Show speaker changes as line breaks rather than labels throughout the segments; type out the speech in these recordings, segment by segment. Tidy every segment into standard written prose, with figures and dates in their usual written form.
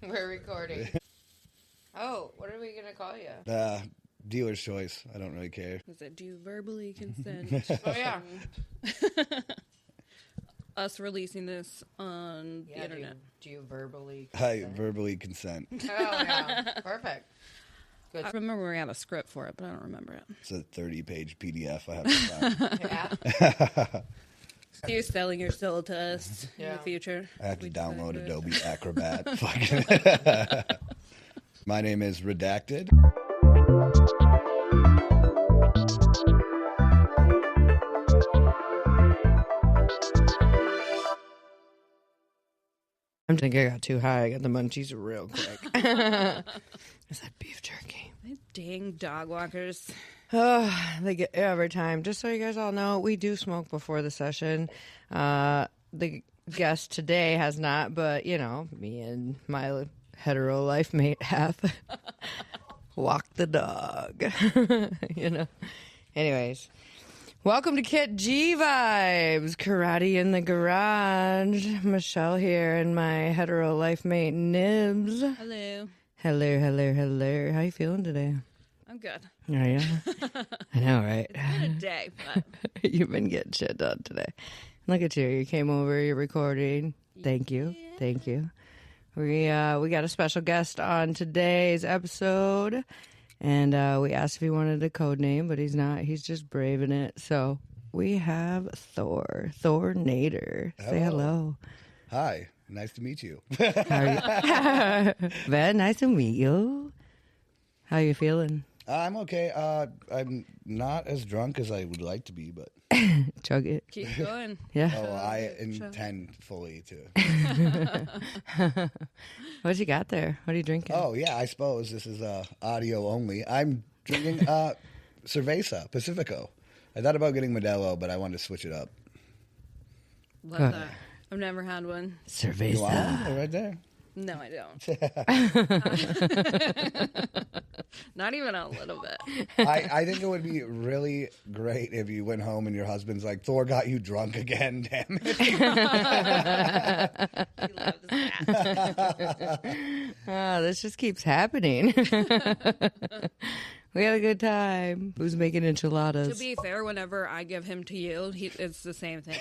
We're recording. Oh, what are we going to call you?
Dealer's choice. I don't really care.
Was it, do you verbally consent?
Oh, yeah.
Us releasing this on the internet.
Do you verbally
I verbally consent.
Oh, yeah. Perfect. Good.
I remember we had a script for it, but I don't remember it.
It's a 30-page PDF I have to sign.
Yeah.
So you're selling your soul to us in the future?
I have to
We
download
decided
Adobe Acrobat. Fucking. My name is Redacted.
I think I got too high. I got the munchies real quick. Is that beef jerky?
These dang dog walkers.
Oh, they get every time. Just so you guys all know, we do smoke before the session. The guest today has not, but, you know, me and my hetero life mate have walked the dog. You know. Anyways. Welcome to Kit G Vibes, Karate in the Garage. Michelle here and my hetero life mate, Nibs.
Hello.
Hello, hello, hello. How you feeling today?
I'm good.
Oh, yeah? I know, right?
It's been a day, but
You've been getting shit done today. Look at you. You came over, you're recording. Thank you.
Yeah.
Thank you. We got a special guest on today's episode. And we asked if he wanted a code name, but he's not. He's just braving it. So we have Thor. Thornado. Say hello.
Hi. Nice to meet you.
How are you? Very nice to meet you. How you feeling?
I'm okay. I'm not as drunk as I would like to be, but...
Chug it.
keep going.
Yeah.
Oh, I intend fully to.
What you got there? What are you drinking?
Oh, yeah, I suppose this is audio only. I'm drinking Cerveza Pacifico. I thought about getting Modelo, but I wanted to switch it up.
Love that. I've never had one.
Cerveza.
You want one? They're right there.
No, I don't. Not even a little bit.
I think it would be really great if you went home and your husband's like, Thor got you drunk again, damn it.
He loves that.
Oh, this just keeps happening. We had a good time. Who's making enchiladas?
To be fair, whenever I give him to you, it's the same thing.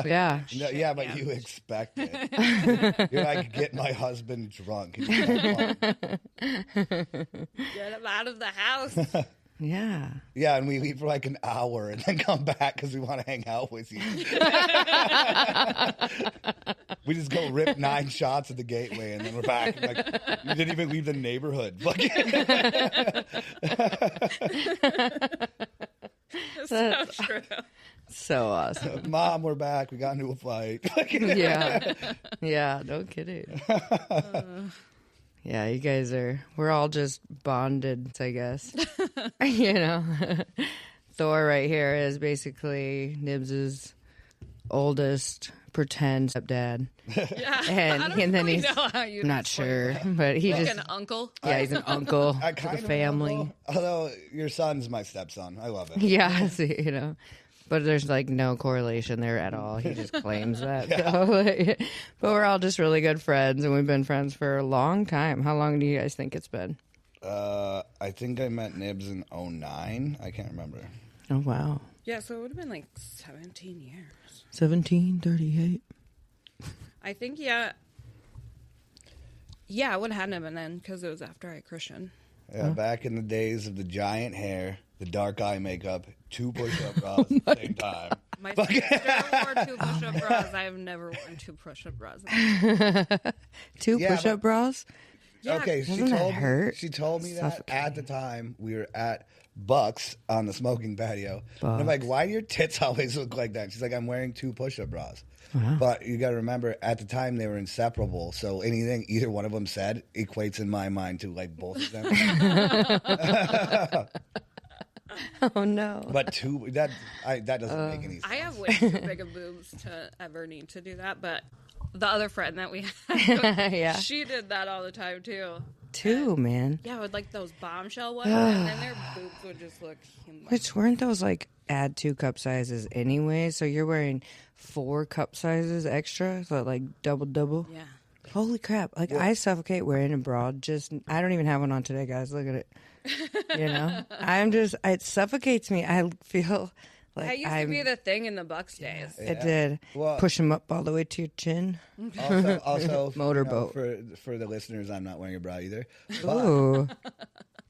Yeah.
No, yeah, but you expect it. You're like, get my husband drunk. And he's like, "Oh."
Get him out of the house.
Yeah.
Yeah, and we leave for like an hour and then come back because we want to hang out with you. We just go rip 9 shots at the gateway and then we're back. Like, you didn't even leave the neighborhood.
So true.
So awesome.
Mom, we're back. We got into a fight.
Yeah. Yeah, no kidding. Yeah, you guys we're all just bonded, I guess. You know, Thor right here is basically Nibs's oldest pretend stepdad.
Yeah.
And
I don't
then
really
he's
know how you
not sure, but he
like
just,
an uncle.
yeah, he's an uncle
I
to
kind
the
of
family.
know, although your son's my stepson. I love it.
Yeah, see, you know. But there's like no correlation there at all. He just claims that. So, but we're all just really good friends, and we've been friends for a long time. How long do you guys think it's been?
I think I met Nibs in 2009. I can't remember.
Oh, wow.
Yeah, so it would have been like 17 years.
1738.
I think, yeah. Yeah, it would have been then because it was after I christened.
Yeah, back in the days of the giant hair, the dark eye makeup, 2 push-up bras at the same time.
My sister wore 2 push-up bras. I have never worn 2 push-up bras.
2
Yeah,
push-up bras?
Yeah,
Okay,
doesn't that hurt?
She told me that
Suffocating.
at the time we were at Buck's on the smoking patio. And I'm like, why do your tits always look like that? She's like, I'm wearing 2 push-up bras.
Wow.
But you got to remember, at the time they were inseparable. So anything either one of them said equates in my mind to like both of them.
Oh, no.
But that doesn't make any sense.
I have way too big of boobs to ever need to do that, but the other friend that we had,
Yeah.
she did that all the time too.
2, man.
Yeah, with like those bombshell ones, and then their boobs would just look humongous.
Which weren't those like add 2 cup sizes anyway? So you're wearing 4 cup sizes extra? So like double?
Yeah.
Holy crap. Like, I suffocate wearing a bra. I don't even have one on today, guys. Look at it. You know? It suffocates me. I feel like
That used to be the thing in the Bucks days.
It did.
Well-
Push them up all the way to your chin.
Also,
Motorboat.
For the listeners, I'm not wearing a bra either. But
Ooh.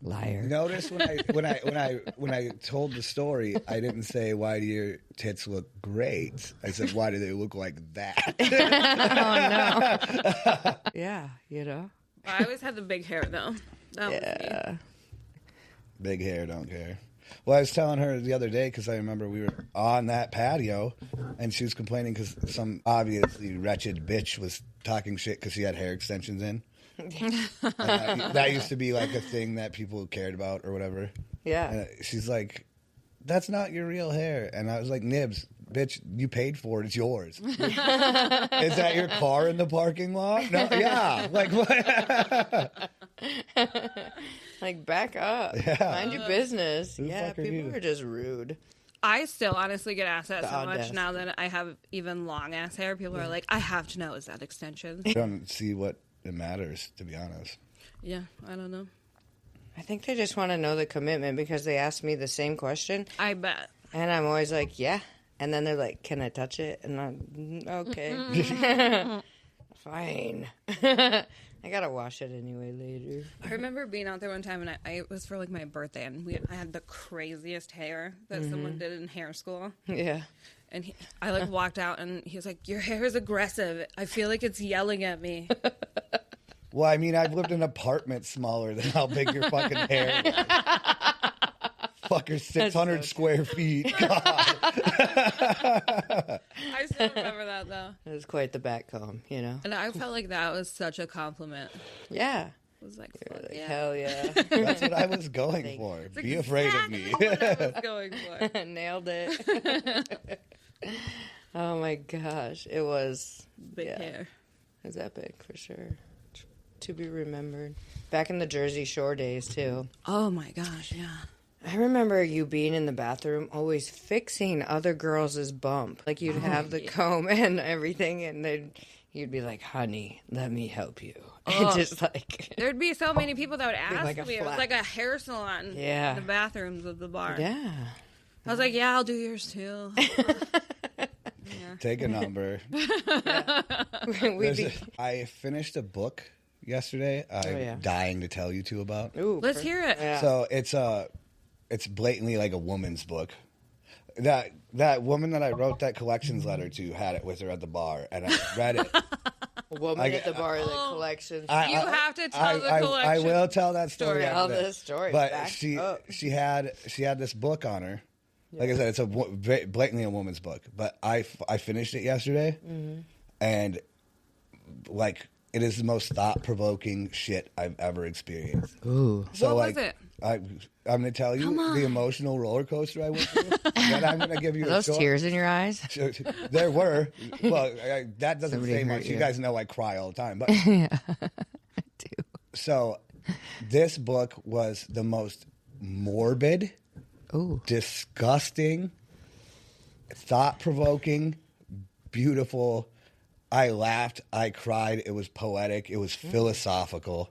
Liar.
notice when I told the story, I didn't say why do your tits look great. I said why do they look like that?
Oh, no. Yeah, you know?
I always had the big hair, though. That was me.
Big hair, don't care. Well, I was telling her the other day because I remember we were on that patio, and she was complaining because some obviously wretched bitch was talking shit because she had hair extensions in. That used to be like a thing that people cared about or whatever.
Yeah.
And she's like, "That's not your real hair," and I was like, "Nibs, bitch, you paid for it. It's yours." Is that your car in the parking lot? No, yeah. Like what?
Like, back up.
Yeah.
Mind your business.
Who the
Yeah,
fuck are
people
you?
are just rude.
I still honestly get asked that
The
so much
audacity.
now that I have even long ass hair. People are like, I have to know, is that extensions?
I don't see what it matters, to be honest.
Yeah, I don't know.
I think they just want to know the commitment because they ask me the same question.
I bet.
And I'm always like, yeah. And then they're like, can I touch it? And I'm, okay. Fine. I got to wash it anyway later.
I remember being out there one time, and it was for like my birthday, and I had the craziest hair that someone did in hair school.
Yeah.
And I like walked out, and he was like, "Your hair is aggressive. I feel like it's yelling at me."
Well, I mean, I've lived in an apartment smaller than how big your fucking hair is. Fucker, 600 square feet. God.
I still remember that though,
It was quite the back comb, you know?
and I felt like that was such a compliment.
Yeah.
I was like,
You're
"Fuck
like,
yeah."
hell yeah.
That's what I was going for.
It's
Be afraid of me.
exactly what I was going for.
Nailed it. Oh my gosh. It was
Big
yeah,
hair.
It was epic for sure. To be remembered. Back in the Jersey Shore days too.
Oh my gosh, yeah.
I remember you being in the bathroom always fixing other girls' bump. Like you'd have the comb and everything and you'd be like, honey, let me help you. And just like
There'd be so many people that would ask
like a
me. It was
flat-
like a hair salon
Yeah.
in the bathrooms of the bar.
yeah.
I was like, yeah, I'll do yours too.
Take a number.
We'd be
I finished a book yesterday. I'm
yeah.
dying to tell you two about.
Ooh,
Let's hear it.
Yeah.
So it's blatantly like a woman's book. That woman that I wrote that collections letter to had it with her at the bar, and I read it.
A woman at the bar of the collection.
You have to tell the
I
collection
will tell that story.
story.
after
Tell
this.
this story.
But
Back
she
up.
had this book on her. Like I said, it's blatantly a woman's book. But I finished it yesterday, and like it is the most thought provoking shit I've ever experienced.
Ooh.
So
What
like,
was it?
I'm going to tell you the emotional roller coaster I went through. Then I'm going to give you
Are those
a short.
tears in your eyes?
There were. Well, that doesn't
Somebody
say
hurt
much. You
you.
guys know I cry all the time. But
Yeah. I do.
so this book was the most morbid,
Ooh.
disgusting, thought-provoking, beautiful. I laughed. I cried. It was poetic. It was philosophical.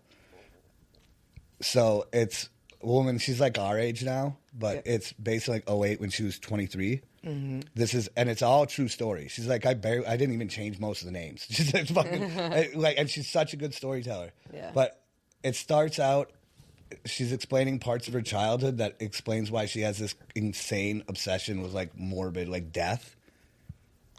So it's a woman. She's like our age now, but it's basically like 08 when she was 23. This is, and it's all true story. She's like, I didn't even change most of the names. She's like, fucking, like, and she's such a good storyteller.
Yeah.
But it starts out, she's explaining parts of her childhood that explains why she has this insane obsession with like morbid, like death.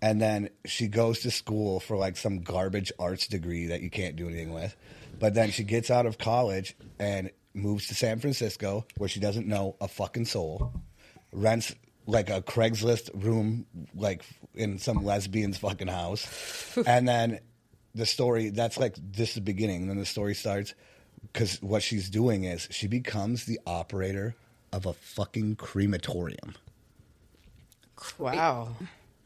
And then she goes to school for like some garbage arts degree that you can't do anything with. But then she gets out of college and moves to San Francisco where she doesn't know a fucking soul. Rents like a Craigslist room like in some lesbian's fucking house. And then the story, that's like this is the beginning. And then the story starts because what she's doing is she becomes the operator of a fucking crematorium.
Wow.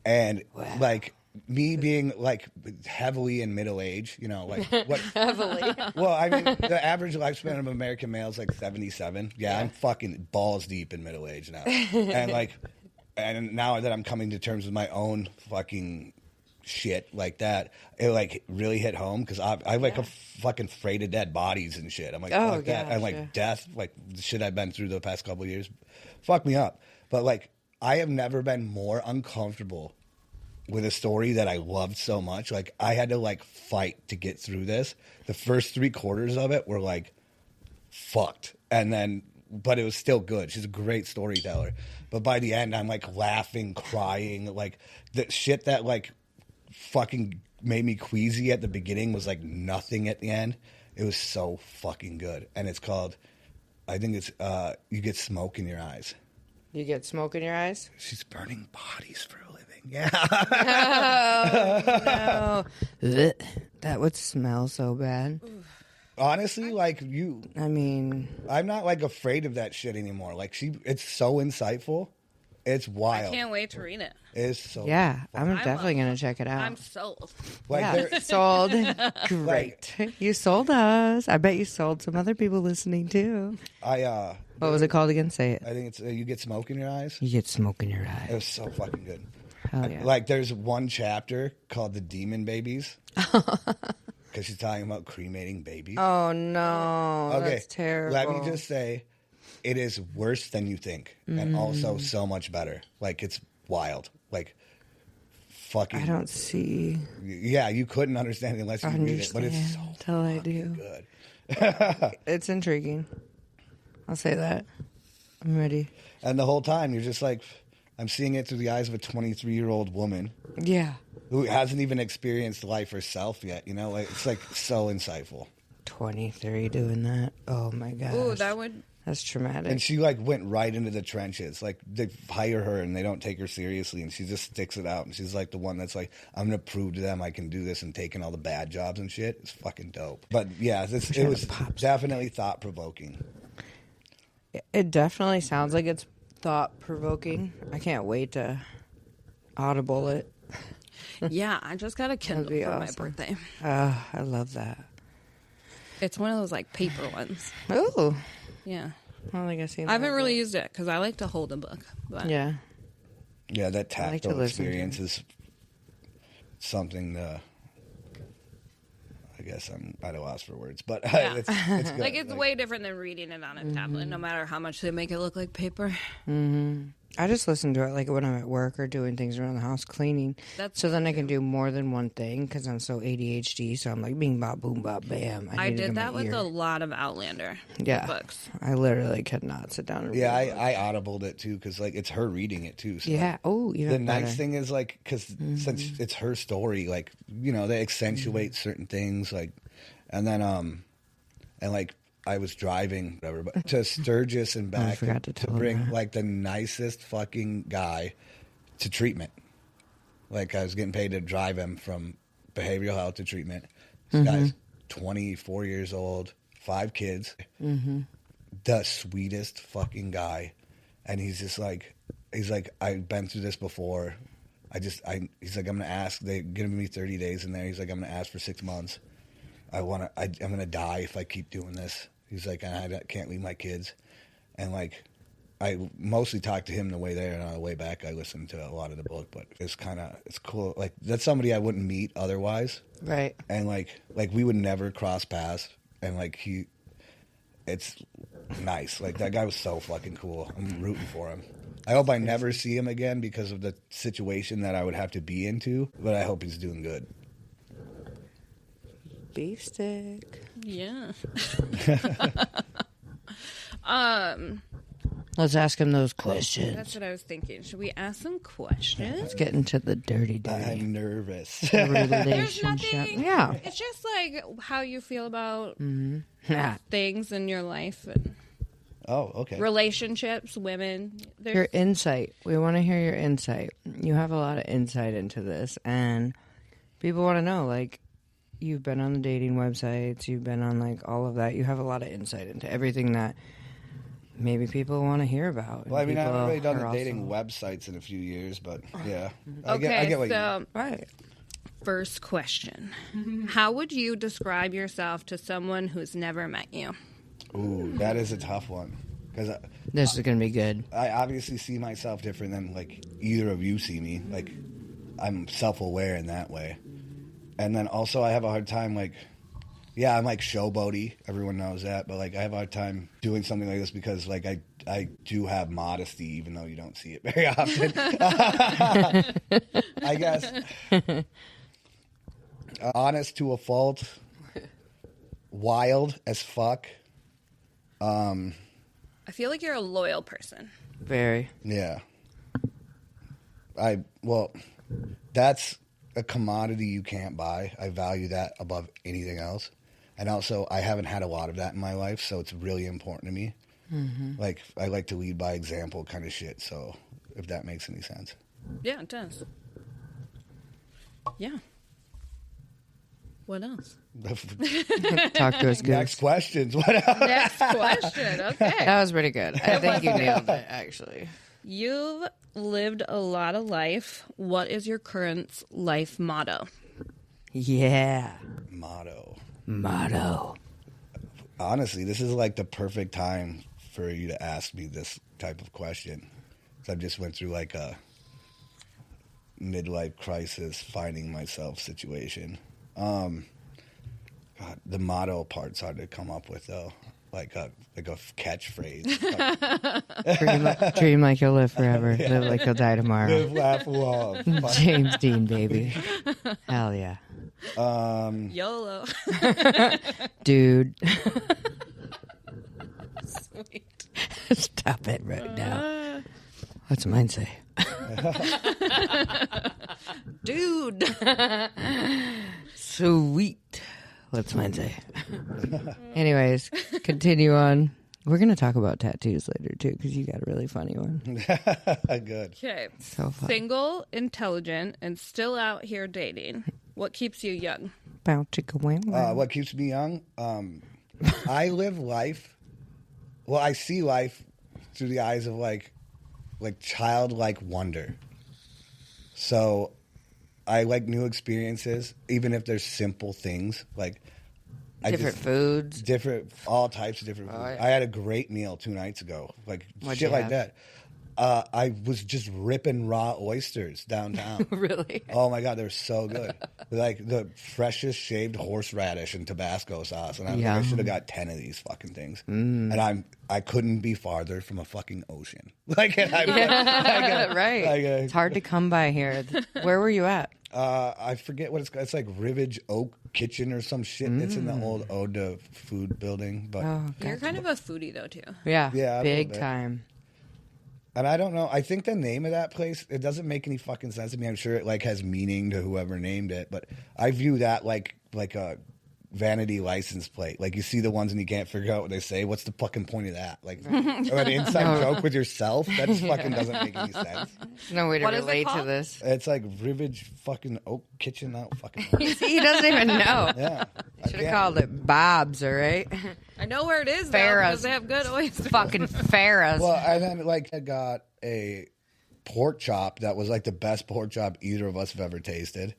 And like me being like heavily in middle age, you know, like what
Heavily.
well, I mean, the average lifespan of American male is like 77. Yeah, I'm fucking balls deep in middle age now. And like, and now that I'm coming to terms with my own fucking shit like that, it like really hit home because I'm like a fucking afraid of dead bodies and shit. I'm like, fuck that. And like death, like the shit I've been through the past couple of years, fuck me up. But like, I have never been more uncomfortable with a story that I loved so much. Like, I had to like fight to get through this. The first 3/4 of it were like fucked, and then but it was still good. She's a great storyteller. But by the end, I'm like laughing, crying, like the shit that like fucking made me queasy at the beginning was like nothing at the end. It was so fucking good. And it's called, I think it's You Get Smoke in Your Eyes.
You get smoke in your eyes?
She's burning bodies for a living. Yeah.
Oh, no. That would smell so bad.
Honestly, like
I mean,
I'm not like afraid of that shit anymore. Like it's so insightful. It's wild.
I can't wait to read it.
It's so
yeah, I'm definitely going to check it out.
I'm sold.
like
Yeah, sold. Great. You sold us. I bet you sold some other people listening too.
What
was it called again? Say it.
I think it's You Get Smoke in Your Eyes.
You get smoke in your
It
eyes.
was so fucking good.
Hell yeah.
Like there's one chapter called The Demon Babies. Because she's talking about cremating babies.
Oh no,
Okay,
that's terrible.
let me just say, it is worse than you think, and also so much better. Like, it's wild. Like, fucking.
I don't see.
Yeah, you couldn't understand it unless you read it, but it's so
until I do.
good.
It's intriguing. I'll say that. I'm ready.
And the whole time, you're just like, I'm seeing it through the eyes of a 23-year-old woman
Yeah.
who hasn't even experienced life herself yet. You know, like, it's like so insightful.
23 doing that. Oh my gosh.
Ooh, that would.
That's traumatic.
And she like went right into the trenches. Like, they hire her and they don't take her seriously, and she just sticks it out. And she's like the one that's like, I'm gonna prove to them I can do this, and taking all the bad jobs and shit. It's fucking dope. But yeah, it was definitely thought provoking.
It definitely sounds like it's thought provoking. I can't wait to audible it.
Yeah, I just got a Kindle
be
for my
awesome.
birthday.
I love that.
It's one of those like paper ones.
Ooh.
Yeah.
I don't think I've seen
I haven't
that.
really used it because I like to hold a book. But
Yeah.
Yeah, that
I like to
tactile
listen to
experience is something. I guess I'm at a loss for words, but
Yeah.
it's good.
like it's way different than reading it on a tablet, no matter how much they make it look like paper.
I just listen to it like when I'm at work or doing things around the house, cleaning. So then I can do more than one thing because I'm so ADHD. So I'm like, bing, bop, boom, bop, bam.
I
need it in
did that
my
with
ear.
a lot of Outlander books.
I literally could not sit down and read.
Yeah, I audibled it too because like it's her reading it too. So
Yeah.
like,
Oh,
the
even better.
nice thing is like because since it's her story, like you know they accentuate certain things, like and then and like I was driving whatever, but to Sturgis and back
forgot to tell him
bring
that.
like the nicest fucking guy to treatment. Like I was getting paid to drive him from behavioral health to treatment. This guy's 24 years old, 5 kids, the sweetest fucking guy, and he's just like, I've been through this before. He's like, I'm gonna ask. They're giving me 30 days in there. He's like, I'm gonna ask for 6 months. I'm gonna die if I keep doing this. He's like, I can't leave my kids, and like, I mostly talked to him the way there, and on the way back, I listened to a lot of the book. But it's cool. Like that's somebody I wouldn't meet otherwise,
Right.
and like we would never cross paths, and like it's nice. Like that guy was so fucking cool. I'm rooting for him. I hope I never see him again because of the situation that I would have to be into, but I hope he's doing good.
Beef stick.
Yeah.
Let's ask him those questions.
That's what I was thinking. Should we ask some questions?
Let's get into the dirty, dirty
I'm nervous.
There's
relationship.
nothing.
Yeah.
It's just like how you feel about
Yeah.
things in your life and
Oh, okay.
relationships, women.
Your insight. We want to hear your insight. You have a lot of insight into this, and people want to know, like, you've been on the dating websites, you've been on, like, all of that. You have a lot of insight into everything that maybe people want to hear about.
Well, I mean, I haven't really done
are
the dating
also-
websites in a few years, but yeah.
Okay,
I get what
so
Right.
first question. How would you describe yourself to someone who's never met you?
Ooh, that is a tough one. Because
This is going to be good.
I obviously see myself different than, like, either of you see me. Like, I'm self-aware in that way. And then also I have a hard time, like, yeah, I'm like showboaty. Everyone knows that. But, like, I have a hard time doing something like this because, like, I do have modesty, even though you don't see it very often. I guess. Honest to a fault. Wild as fuck.
I feel like you're a loyal person.
Very.
Yeah. Well, that's a commodity you can't buy. I value that above anything else. And also, I haven't had a lot of that in my life, so it's really important to me. Mm-hmm. Like, I like to lead by example kind of shit, so if that makes any sense.
Yeah, it does. Yeah. What else?
Talk to us, good.
Next questions. What else?
Next question. Okay.
That was pretty good. I think you nailed it, actually.
You've lived a lot of life. What is your current life motto?
Yeah.
Motto. Honestly, this is like the perfect time for you to ask me this type of question. So I just went through like a midlife crisis, finding myself situation. God, the motto part's hard to come up with though. Like a catchphrase.
Dream like you'll live forever. Live like you'll die tomorrow.
Live, laugh, love.
James Dean, baby. Hell yeah.
YOLO.
Dude.
Sweet.
Stop it right now. What's mine say?
Dude.
Sweet. What's mine say? Anyways, continue on. We're going to talk about tattoos later, too, because you got a really funny one.
Good.
Okay.
So fun.
Single, intelligent, and still out here dating. What keeps you young?
Bow chicka wham wham.
What keeps me young? I live life. Well, I see life through the eyes of like childlike wonder. So I like new experiences, even if there's simple things like
Different foods.
All types of different foods.
yeah.
I had a great meal 2 nights ago, like
What'd
shit
you
like
have?
that. I was just ripping raw oysters downtown.
Really?
Oh my god, they're so good. Like the freshest shaved horseradish and Tabasco sauce, and I was like, I should have got 10 of these fucking things. And I couldn't be farther from a fucking ocean. Like,
Right. It's hard to come by here. Where were you at?
I forget what it's called. It's like Rivage Oak Kitchen or some shit. It's in the old Ode to Food building. But
You're kind of a foodie, though, too.
Yeah.
Yeah, a
Big
little bit.
time.
And I don't know. I think the name of that place, it doesn't make any fucking sense to me. I'm sure it like has meaning to whoever named it, but I view that like a vanity license plate. Like you see the ones and you can't figure out what they say. What's the fucking point of that? Like an inside joke with yourself? That just fucking doesn't make any sense.
There's no way to
What is it
relate to
called?
this.
It's like Rivage fucking Oak Kitchen out fucking.
He doesn't even know.
Yeah.
Should have called it Bob's, all right?
I know where it is, though,
Farrah's.
because they have good oysters.
Fucking Farrah's.
Well, and then like I got a pork chop that was like the best pork chop either of us have ever tasted.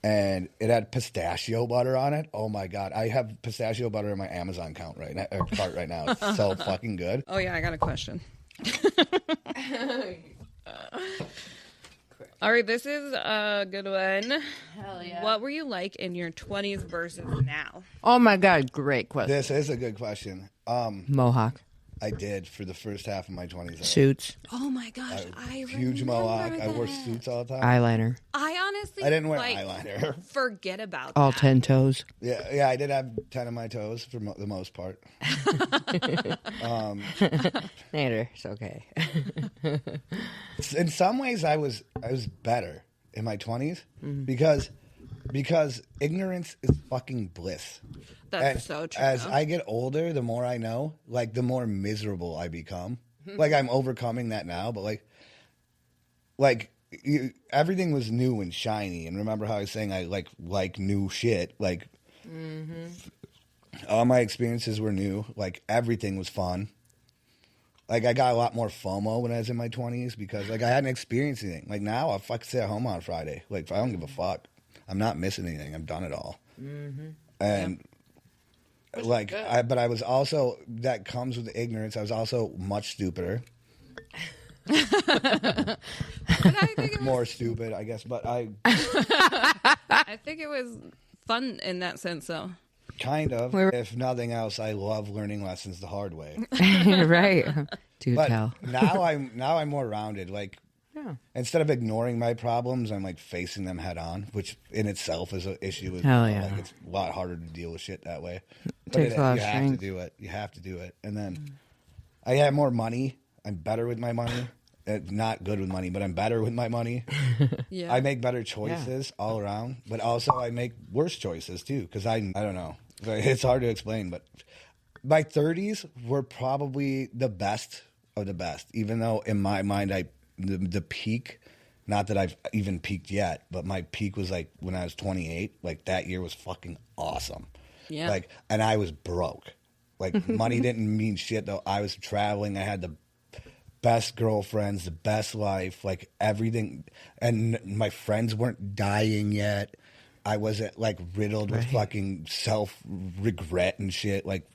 And it had pistachio butter on it. Oh my god, I have pistachio butter in my Amazon cart right now. It's so fucking good.
Oh, yeah, I got a question. All right, this is a good one.
Hell yeah.
What were you like in your 20s versus now?
Oh my god, great question.
This is a good question.
Mohawk.
I did for the first half of my 20s.
Suits.
Oh, my gosh. I
Huge
remember
mohawk. I wore
that.
suits all the time.
Eyeliner.
I honestly
I didn't wear
like,
eyeliner.
forget about
All
that.
10 toes.
Yeah, I did have 10 of my toes for the most part.
Later. It's okay.
In some ways, I was better in my 20s because ignorance is fucking bliss.
That's
And
so true.
As I get older, the more I know, like the more miserable I become. Like I'm overcoming that now, but everything was new and shiny. And remember how I was saying I like new shit. Like all my experiences were new. Like everything was fun. Like I got a lot more FOMO when I was in my 20s because like I hadn't experienced anything. Like now I fucking stay at home on Friday. Like I don't give a fuck. I'm not missing anything. I've done it all. And but I was also, that comes with ignorance. I was also much stupider.
But I think it was,
More stupid, I guess. But I
I think it was fun in that sense, though.
kind of, if nothing else, I love learning lessons the hard way.
Right. Do
But
tell.
now I'm more rounded. Like,
Yeah.
instead of ignoring my problems, I'm like facing them head on, which in itself is an issue.
Hell yeah.
Like, it's a lot harder to deal with shit that way. But
Takes a lot
you
of
have
strength.
to do it. You have to do it. And then I have more money. I'm better with my money. Not good with money, but I'm better with my money.
Yeah.
I make better choices all around, but also I make worse choices too. Because I don't know. It's hard to explain, but my 30s were probably the best of the best. Even though in my mind, the peak, not that I've even peaked yet, but my peak was like when I was 28. Like that year was fucking awesome.
Yeah.
Like, and I was broke. Like money didn't mean shit though. I was traveling. I had the best girlfriends, the best life, like everything. And my friends weren't dying yet. I wasn't like riddled with fucking self regret and shit. Like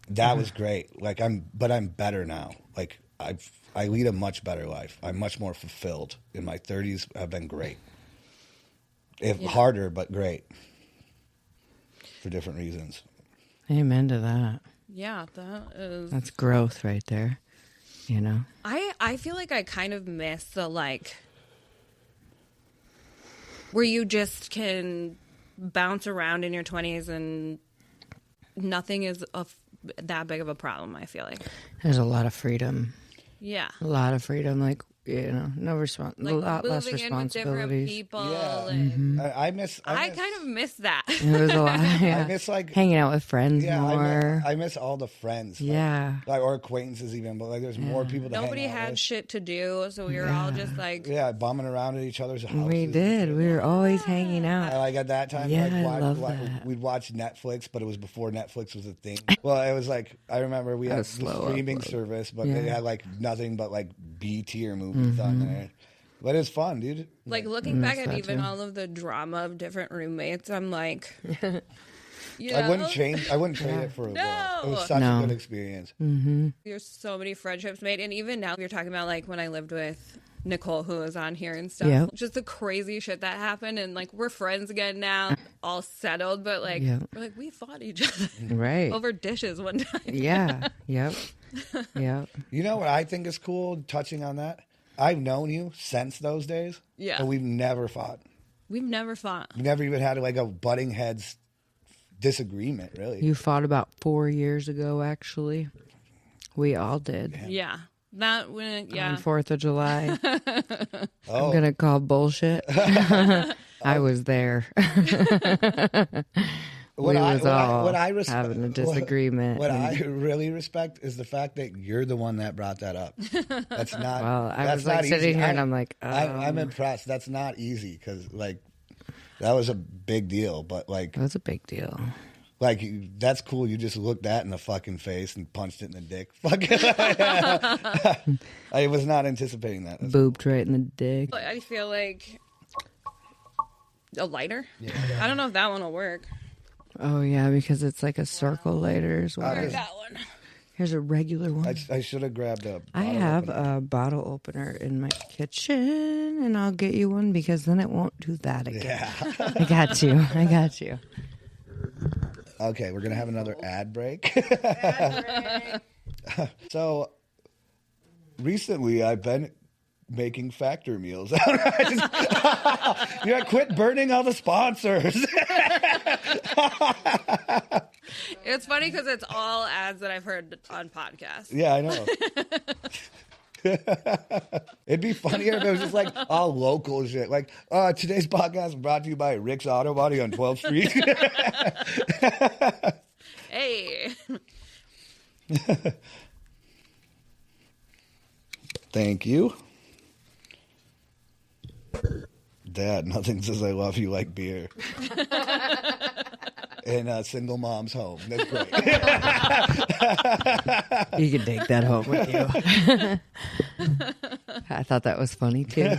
that was great. Like I'm better now. Like I lead a much better life. I'm much more fulfilled. In my 30s, have been great. Harder, but great for different reasons.
Amen to that.
Yeah, that is.
That's growth right there. You know?
I feel like I kind of miss the like where you just can bounce around in your 20s and nothing is that big of a problem, I feel like.
There's a lot of freedom.
Yeah.
A lot of freedom. Like, you know, a lot less
moving in with different
responsibilities.
people.
Yeah.
And
I miss.
I kind of miss that.
It was a lot. Yeah.
I miss like
Hanging out with friends more.
I miss all the friends.
Yeah.
Like, or acquaintances even, but like there's more people to
Nobody
hang out
had
with.
shit to do, so we were all just like,
Yeah, bumming around at each other's houses.
We did. We were always hanging out.
Like at that time,
Yeah,
like,
I love that.
we'd watch Netflix, but it was before Netflix was a thing. Well, it was like I remember we had
was
the
slow
streaming
upload.
service, but
Yeah.
they had like nothing but like B tier movies on there. But it's fun, dude.
like looking back at
that
even
too.
all of the drama of different roommates, I'm like,
I wouldn't trade it for a world. It was such
No.
a good experience.
There's so many friendships made, and even now you're talking about like when I lived with Nicole, who was on here and stuff.
Yep.
Just the crazy shit that happened, and like we're friends again now, all settled, but like
Yep.
we're like we fought each other
Right.
over dishes one time.
Yeah. Yep. Yep.
You know what I think is cool? Touching on that, I've known you since those days.
Yeah.
and we've never fought.
We've never fought.
We never even had like a butting heads disagreement, really.
You fought about 4 years ago, actually. We all did.
Yeah, that when
On
yeah.
4th of July.
Oh.
I'm going to call bullshit. I was there.
What I
all having a disagreement.
What
and-
I really respect is the fact that you're the one that brought that up. That's not.
Well, I
that's
was like
not
sitting
easy.
here and I'm like,
I'm impressed. That's not easy because like that was a big deal. But like,
It was a big deal.
that's cool. You just looked that in the fucking face and punched it in the dick. Fucking. I was not anticipating that.
Booped right in the dick.
I feel like a lighter. Yeah. I don't know if that one will work.
Oh, yeah, because it's like a circle lighter as well.
Where's that one?
Here's a regular one.
I should have grabbed a.
I
bottle
have
opener.
a bottle opener in my kitchen, and I'll get you one because then it won't do that again.
Yeah.
I got you. I got you.
Okay, we're gonna have another ad break. So recently, I've been making factor meals. Yeah, quit burning all the sponsors.
It's funny because it's all ads that I've heard on podcasts.
Yeah, I know. It'd be funnier if it was just like all local shit. Like, today's podcast is brought to you by Rick's Auto Body on 12th Street.
Hey.
Thank you. Dad, nothing says I love you like beer. In a single mom's home. That's great.
You can take that home with you. I thought that was funny, too.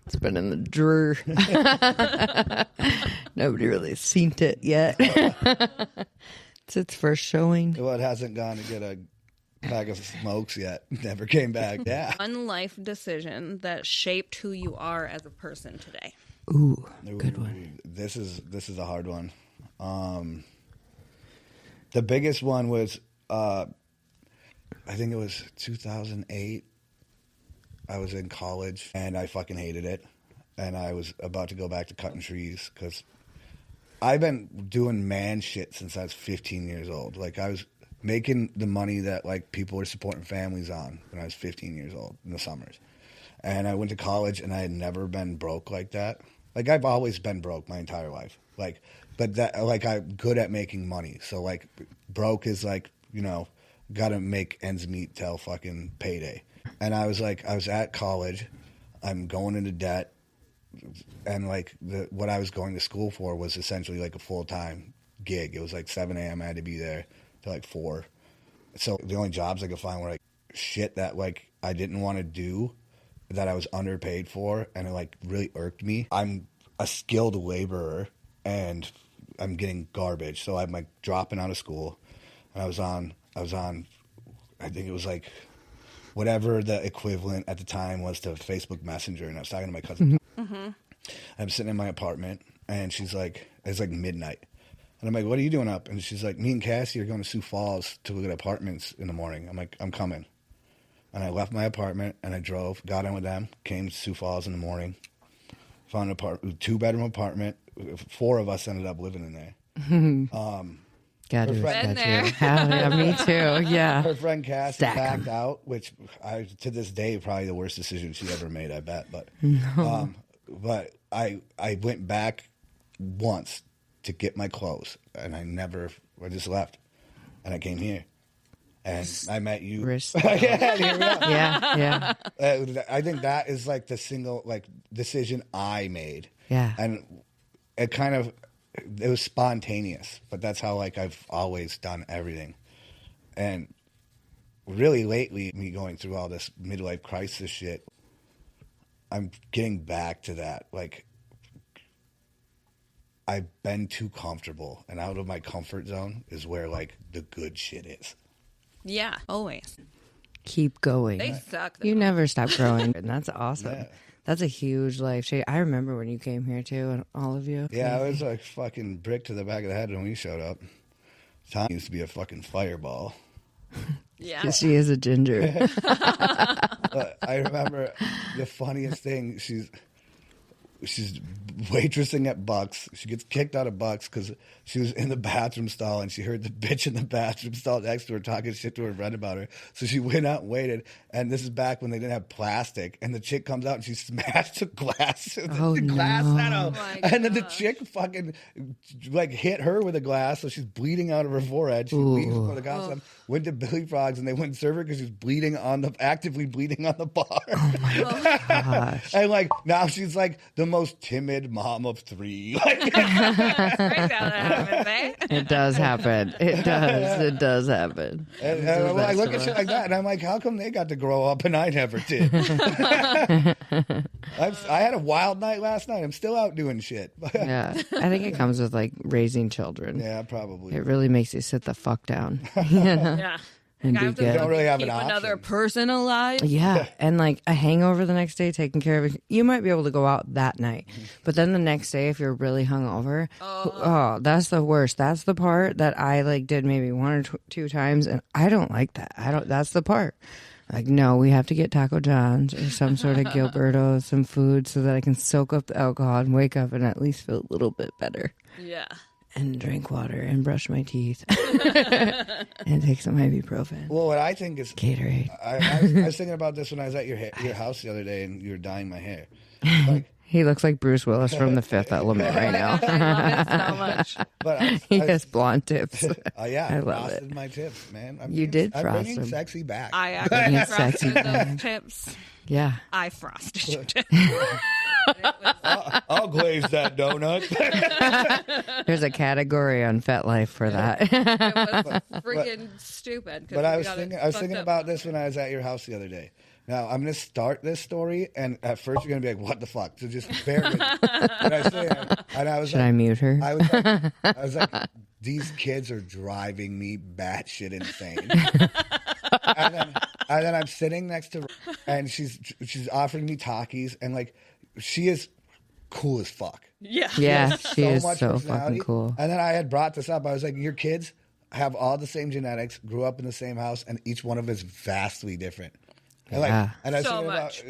It's been in the drawer. Nobody really seen it yet. It's its first showing.
Well, it hasn't gone to get a bag of smokes yet. Never came back. Yeah.
One life decision that shaped who you are as a person today.
Ooh, good one.
This is a hard one. The biggest one was, I think it was 2008. I was in college and I fucking hated it. And I was about to go back to cutting trees because I've been doing man shit since I was 15 years old. Like, I was making the money that, like, people were supporting families on when I was 15 years old in the summers. And I went to college and I had never been broke like that. Like, I've always been broke my entire life. Like, but that, like, I'm good at making money. So, like, broke is like, you know, got to make ends meet till fucking payday. And I was like, I was at college. I'm going into debt. And, like, what I was going to school for was essentially like a full-time gig. It was like 7 a.m. I had to be there till like 4. So the only jobs I could find were like shit that, like, I didn't want to do, that I was underpaid for, and it, like, really irked me. I'm a skilled laborer and I'm getting garbage. So I'm, like, dropping out of school. And I was on I think it was like whatever the equivalent at the time was to Facebook Messenger, and I was talking to my cousin. Mm-hmm. I'm sitting in my apartment, and she's like, it's like midnight. And I'm like, what are you doing up? And she's like, me and Cassie are going to Sioux Falls to look at apartments in the morning. I'm like, I'm coming. And I left my apartment, and I drove, got in with them, came to Sioux Falls in the morning, found a 2-bedroom apartment. 4 of us ended up living in there.
Got
Been there.
Hell yeah, me too. Yeah.
Her friend Cassie
Stack 'em.
backed out, which to this day probably the worst decision she ever made, I bet. But but I went back once to get my clothes, and I just left, and I came here, and I met you.
Yeah.
I think that is like the single like decision I made.
Yeah.
And it was spontaneous, but that's how, like, I've always done everything. And really lately, me going through all this midlife crisis shit, I'm getting back to that. Like, I've been too comfortable, and out of my comfort zone is where, like, the good shit is.
Yeah, always.
Keep going.
They suck, though.
You never stop growing, and that's awesome.
Yeah.
That's a huge life change. I remember when you came here too, and all of you.
Yeah, I was like fucking brick to the back of the head when we showed up. Tom used to be a fucking fireball.
Yeah.
'Cause she is a ginger.
But I remember the funniest thing. She's waitressing at Bucks. She gets kicked out of Bucks because she was in the bathroom stall and she heard the bitch in the bathroom stall next to her talking shit to her friend about her. So she went out and waited. And this is back when they didn't have plastic. And the chick comes out and she smashed the glass. Glass
no.
and then the chick fucking like hit her with a glass. So she's bleeding out of her forehead. She leaves before the cops went to Billy Frog's and they wouldn't serve her because she was actively bleeding on the bar.
Oh my gosh.
And like now she's like the most timid mom of 3. Like,
It does happen. It does happen.
and I look at shit like that, and I'm like, how come they got to grow up and I never did? I had a wild night last night. I'm still out doing shit.
Yeah, I think it comes with like raising children.
Yeah, probably.
It really makes you sit the fuck down. You know?
Yeah.
And
Like, I
be
have to
good.
Don't really have
keep
an option.
another person alive.
Yeah, and like a hangover the next day, taking care of it. You might be able to go out that night, but then the next day, if you're really hungover, that's the worst. That's the part that I like did maybe 1 or 2 times, and I don't like that. That's the part. Like, no, we have to get Taco John's or some sort of Gilberto, some food, so that I can soak up the alcohol and wake up and at least feel a little bit better.
Yeah.
And drink water and brush my teeth and take some ibuprofen.
Well, what I think is
Gatorade.
I was thinking about this when I was at your house the other day, and you were dyeing my hair. Like,
He looks like Bruce Willis from The Fifth Element right now.
I love it so much.
but
He has blonde tips.
yeah,
I love
frosted
it.
my tips, man.
You did
I'm
frost
bringing
them.
sexy back.
I
Bring
actually
it sexy
frosted
back.
those tips.
Yeah.
I frosted your tips.
I'll glaze that donut.
There's a category on FetLife for that.
It was freaking stupid.
But I was thinking about this when I was at your house the other day. Now, I'm going to start this story, and at first you're going to be like, what the fuck? So just bear with me. And I was
Should I mute her?
I was like, these kids are driving me batshit insane. and then I'm sitting next to her, and she's offering me Takis, and like she is cool as fuck.
Yeah.
Yeah, she is
much
so
personality.
fucking cool.
And then I had brought this up. I was like, your kids have all the same genetics, grew up in the same house, and each one of us is vastly different. And like,
Yeah.
and I
So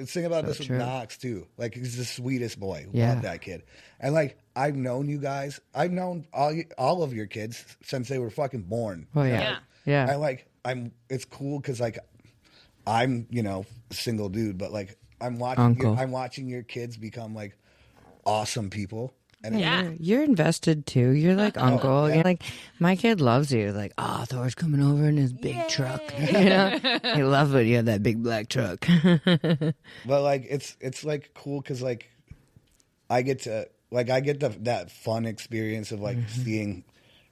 sing about
So
this with
true.
Knox too. Like, he's the sweetest boy.
Yeah.
Love that kid. And like, I've known you guys. I've known all of your kids since they were fucking born.
Oh yeah.
Yeah.
Yeah.
And like, it's cool because like, I'm a single dude, but like, I'm watching your kids become like awesome people. And
Yeah.
You're invested too. You're like uncle. You're like, my kid loves you. Like, oh, Thor's coming over in his big truck. You know, he loves when you have that big black truck.
But like, it's like cool because like, I get that fun experience of like seeing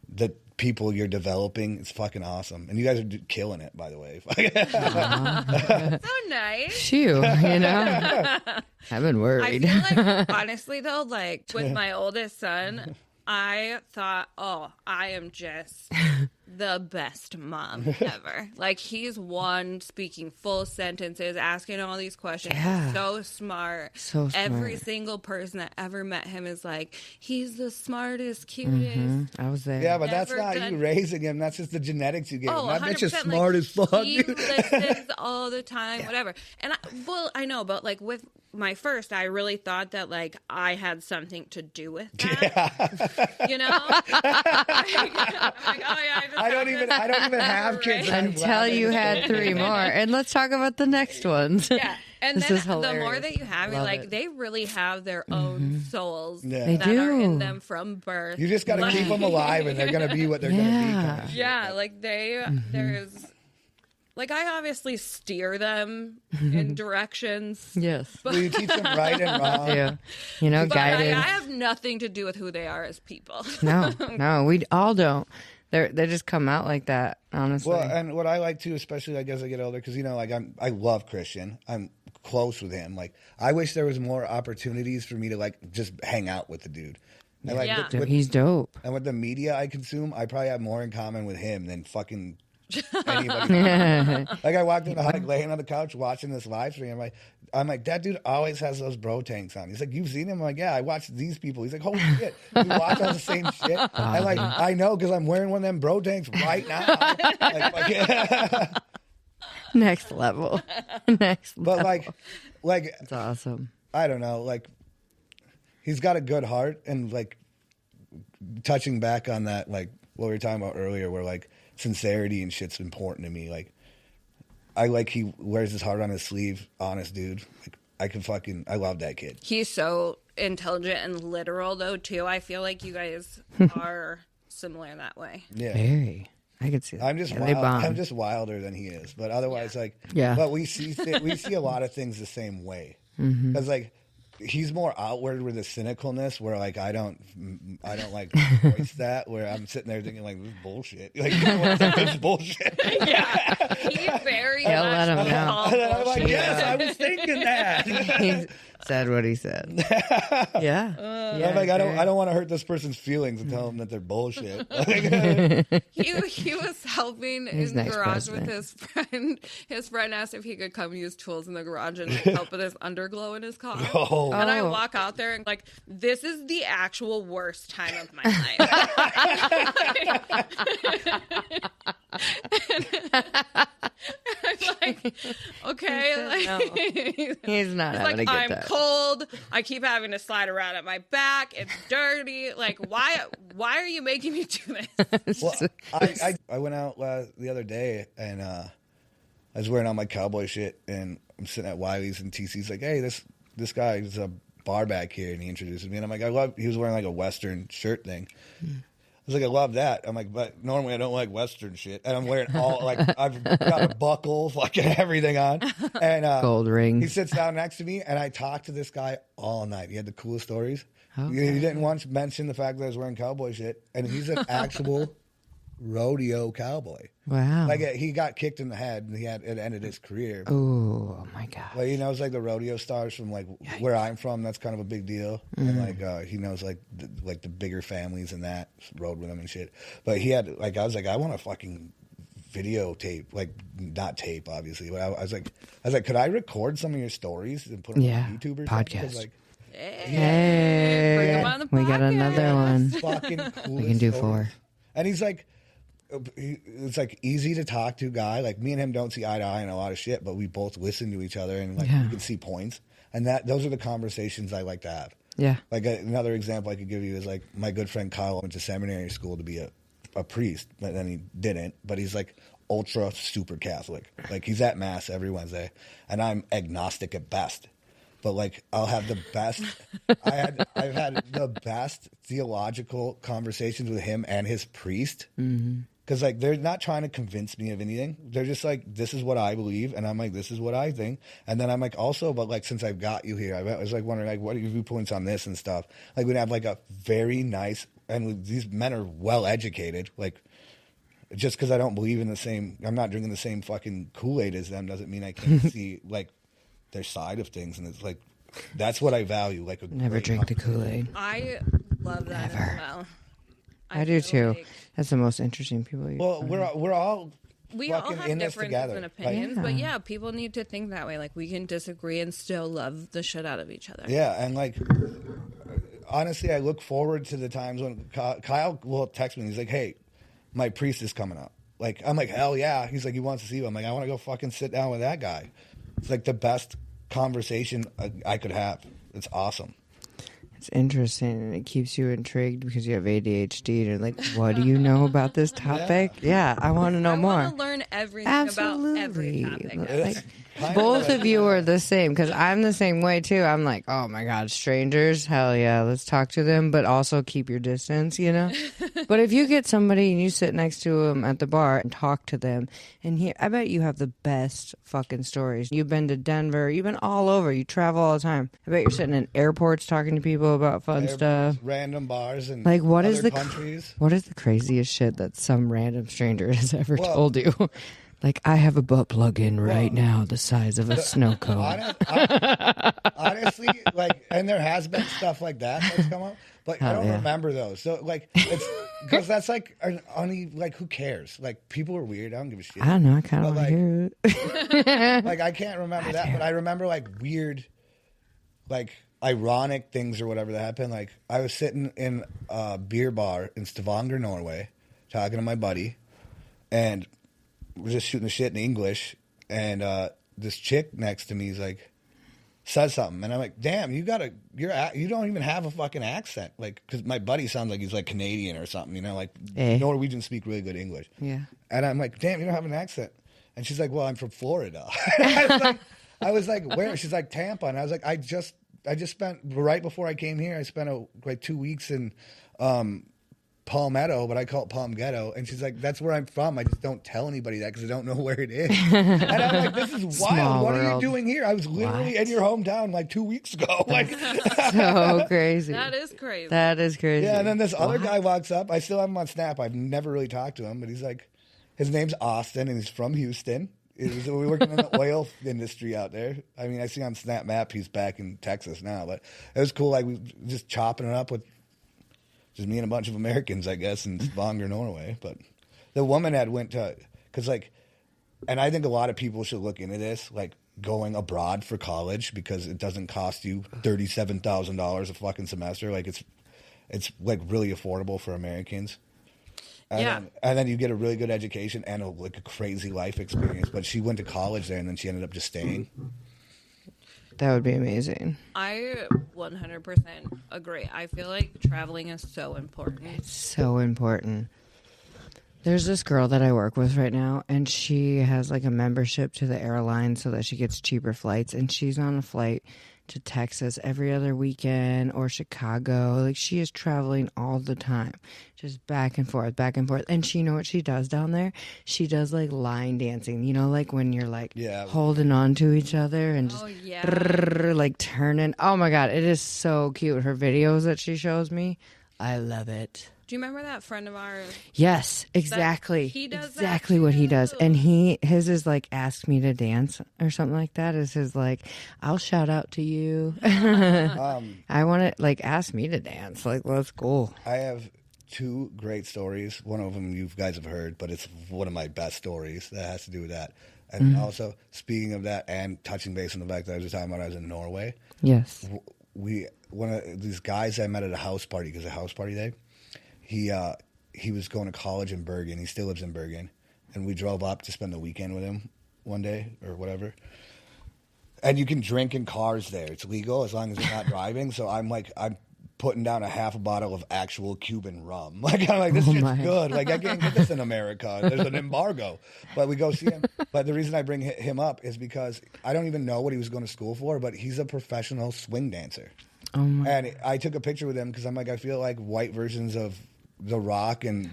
the people you're developing. It's fucking awesome, and you guys are killing it, by the way.
So nice.
Phew, you know, I've been
I
worried.
feel like, honestly, though, like with my oldest son, I thought, oh, I am just the best mom ever. Like, he's one speaking full sentences, asking all these questions.
Yeah.
He's so smart.
So smart.
Every single person that ever met him is like, he's the smartest, cutest.
I was there.
Yeah, but that's
Never
not
done-
you raising him. That's just the genetics you gave him.
Oh,
That bitch is
100%,
smart as fuck.
He listens all the time, whatever. And I know, but like with my first, I really thought that like I had something to do with that. You know, I'm like, oh yeah,
I don't even have kids.
Right?
Until you had 3 more. And let's talk about the next ones.
Yeah. And
This
then
is
the more
hilarious.
that you have, you're
Love
like,
it.
they really have their own souls
Yeah.
They
that are in
do.
them from birth.
You just got to keep them alive, and they're gonna be what they're gonna be. Kind of shit.
Yeah, like there's, like I obviously steer them in directions.
Yes.
So you teach them right and wrong.
Yeah. You know,
But I
guidance.
have nothing to do with who they are as people.
No, we all don't. They just come out like that, honestly.
Well, and what I like too, especially like as I get older, because like I love Christian. I'm close with him. Like I wish there was more opportunities for me to like just hang out with the dude. And like
Yeah.
He's dope.
and with the media I consume, I probably have more in common with him than fucking anybody. Like I walked in, like laying on the couch watching this live stream. I'm like, that dude always has those bro tanks on. He's like, you've seen him? I'm like, yeah, I watched these people. He's like, holy shit, you watch all the same shit. And like, I know because I'm wearing one of them bro tanks right now.
Next level. Next level.
But like,
It's awesome.
I don't know, like he's got a good heart, and like touching back on that, like what we were talking about earlier, where like sincerity and shit's important to me. Like he wears his heart on his sleeve, honest dude. Like I love that kid.
He's so intelligent and literal, though, too. I feel like you guys are similar that way.
Yeah.
Very. I could see that.
I'm just
Yeah, they
wild.
bond.
I'm just wilder than he is, but otherwise, like,
Yeah.
But we see a lot of things the same way. Because like he's more outward with his cynicalness, where like I don't like voice that. Where I'm sitting there thinking like, this is bullshit. Like this is bullshit.
Yeah. He's very
Yeah, let him
much
know.
all
And then I'm like,
bullshit.
yes, I was thinking that.
He said what he said. Yeah.
I'm like, I don't want to hurt this person's feelings and tell them that they're bullshit.
He was helping
He's
in the
next
garage with
president.
his friend. His friend asked if he could come use tools in the garage and help with his underglow in his car.
Oh.
And I
Oh.
walk out there and like, this is the actual worst time of my life. I'm like, okay. Like,
no. He's not having
like,
a good
I'm
time.
cold. I keep having to slide around at my back. It's dirty. Like, why are you making me do this?
Well, I went out the other day and I was wearing all my cowboy shit, and I'm sitting at Wiley's, and TC's like, hey, this guy is a bar back here, and he introduced me, and I'm like, he was wearing like a Western shirt thing. I was like, I love that. I'm like, but normally I don't like Western shit, and I'm wearing all like I've got a buckle, fucking everything on, and
Gold ring.
He sits down next to me, and I talked to this guy all night. He had the coolest stories.
Okay.
He didn't once mention the fact that I was wearing cowboy shit, and he's an actual rodeo cowboy.
Wow.
Like he got kicked in the head, and it ended his career.
Oh my god.
Well, he knows like the rodeo stars from like where I'm from. That's kind of a big deal. And like he knows like the bigger families and that rode with him and shit. But he had like I was like I want to fucking videotape, like not tape obviously, but I was like could I record some of your stories and put them on YouTube or
podcast?
Something? Like,
Hey,
bring him on the
we got
podcast.
another one.
fucking cool.
We can do 4.
And he's like, it's like easy to talk to guy. Like me and him don't see eye to eye on a lot of shit, but we both listen to each other and like we can see points. And those are the conversations I like to have.
Yeah.
Like another example I could give you is like my good friend Kyle went to seminary school to be a priest, but then he didn't. But he's like ultra super Catholic. Like he's at mass every Wednesday, and I'm agnostic at best. But like I'll have the best. I've had the best theological conversations with him and his priest. Because like they're not trying to convince me of anything. They're just like, this is what I believe, and I'm like, this is what I think. And then I'm like, also, but like since I've got you here, I was like wondering like what are your viewpoints on this and stuff. Like we'd have like a very nice, and these men are well educated. Like just because I don't believe in the same, I'm not drinking the same fucking Kool-Aid as them doesn't mean I can't see like their side of things. And it's like that's what I value. Like
Never drink the Kool-Aid.
I love that
Never.
as well.
I do
feel
too.
like
That's the most interesting people.
Well, we're all
we all
fucking
have
in this
differences
together.
and opinions,
Like-
but yeah, people need to think that way. Like we can disagree and still love the shit out of each other.
Yeah, and like honestly, I look forward to the times when Kyle will text me. He's like, "Hey, my priest is coming up." Like I'm like, "Hell yeah!" He's like, "He wants to see you." I'm like, "I want to go fucking sit down with that guy." It's like the best conversation I could have. It's awesome.
It's interesting, and it keeps you intrigued because you have ADHD. And you're like, what do you know about this topic? Yeah, I want to know
I
more.
want to learn everything about every
Absolutely.
topic.
It's kind
Both
like-
of you are the same because I'm the same way too. I'm like, oh my god, strangers, hell yeah, let's talk to them, but also keep your distance, you know. But if you get somebody and you sit next to them at the bar and talk to them, and I bet you have the best fucking stories. You've been to Denver, you've been all over, you travel all the time. I bet you're sitting in airports talking to people about fun stuff.
random bars and
Like, what is
other
the
countries.
what is the craziest shit that some random stranger has ever
Well-
told you? Like, I have a butt plug in right now the size of a snow cone.
Honestly, like, and there has been stuff like that that's come up, but I
Oh,
don't
yeah.
remember those. So, like, it's because that's like, only like, who cares? Like, people are weird. I don't give a shit.
I don't know. I kind of
But,
want to hear it.
Like, I can't remember that, but I remember like weird, like ironic things or whatever that happened. Like, I was sitting in a beer bar in Stavanger, Norway, talking to my buddy, and we're just shooting the shit in English, and this chick next to me is like, says something, and I'm like, damn, you don't even have a fucking accent, like, because my buddy sounds like he's like Canadian or something, you know, like Norwegians speak really good English.
Yeah.
And I'm like, damn, you don't have an accent. And she's like, well, I'm from Florida. I was like, where? She's like, Tampa. And I was like, I just spent, right before I came here, I spent like 2 weeks in Palmetto, but I call it Palm Ghetto. And she's like, that's where I'm from. I just don't tell anybody that because I don't know where it is. And I'm like, this is wild.
Small
What are you
world.
doing here? I was literally in your hometown like 2 weeks ago. Like,
So crazy.
That is crazy.
That is crazy.
yeah, and then this other guy walks up. I still have him on Snap. I've never really talked to him, but he's like, his name's Austin, and he's from Houston. We working in the oil industry out there. I mean, I see on Snap Map he's back in Texas now, but it was cool. Like, we just chopping it up with just me and a bunch of Americans, I guess, in Stavanger, Norway. But the woman had went to, because like, and I think a lot of people should look into this, like going abroad for college, because it doesn't cost you $37,000 a fucking semester. Like it's like really affordable for Americans. And then you get a really good education and a crazy life experience. But she went to college there, and then she ended up just staying.
That would be amazing.
I 100% agree. I feel like traveling is so important.
So important. There's this girl that I work with right now, and she has like a membership to the airline so that she gets cheaper flights. And she's on a flight to Texas every other weekend, or Chicago. Like, she is traveling all the time, just back and forth, back and forth. And she, you know what she does down there? She does like line dancing, you know, like when you're like holding on to each other and just like turning. Oh my God, it is so cute. Her videos that she shows me, I love it.
Do you remember that friend of ours?
Yes, exactly.
He does
exactly
that
what he does.
too.
And his is like ask me to dance or something like that. Is his like I'll shout out to you. I want to like ask me to dance. Like let's go.
I have 2 great stories. One of them you guys have heard, but it's one of my best stories that has to do with that. And also, speaking of that and touching base on the fact that I was talking about I was in Norway.
Yes.
One of these guys I met at a house party, because a house party day, he was going to college in Bergen. He still lives in Bergen. And we drove up to spend the weekend with him one day or whatever. And you can drink in cars there. It's legal as long as you're not driving. So I'm putting down a half a bottle of actual Cuban rum. Like, I'm like, this shit's good. Like, I can't get this in America. There's an embargo. But we go see him. But the reason I bring him up is because I don't even know what he was going to school for, but he's a professional swing dancer.
Oh my.
And I took a picture with him because I'm like, I feel like white versions of The Rock and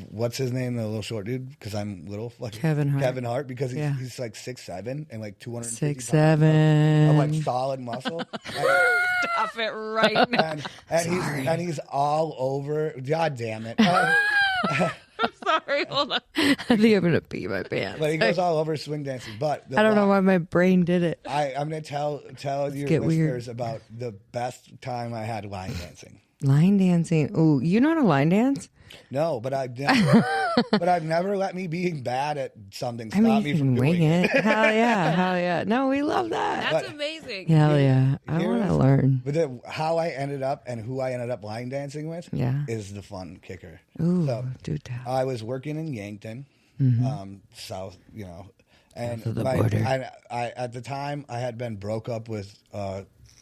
what's his name, the little short dude? Because I'm little. Like,
Kevin Hart.
Kevin Hart, because he's like 6'7" and like 250
6'7"
of like solid muscle.
Stop it right now.
And he's all over. God damn it.
I'm sorry. Hold on.
I think I'm gonna pee my pants.
But he goes all over swing dancing. But
I don't know why my brain did it.
I'm going to tell your listeners about the best time I had line dancing.
Line dancing. Ooh, you know how to line dance?
No, but I've never let me being bad at something stop me from doing it.
Hell yeah. No, we love that.
That's amazing.
Hell yeah. I want to learn.
But how I ended up and who I ended up line dancing with is the fun kicker.
Ooh,
so,
do tell.
I was working in Yankton, south, and I at the time I had been broke up with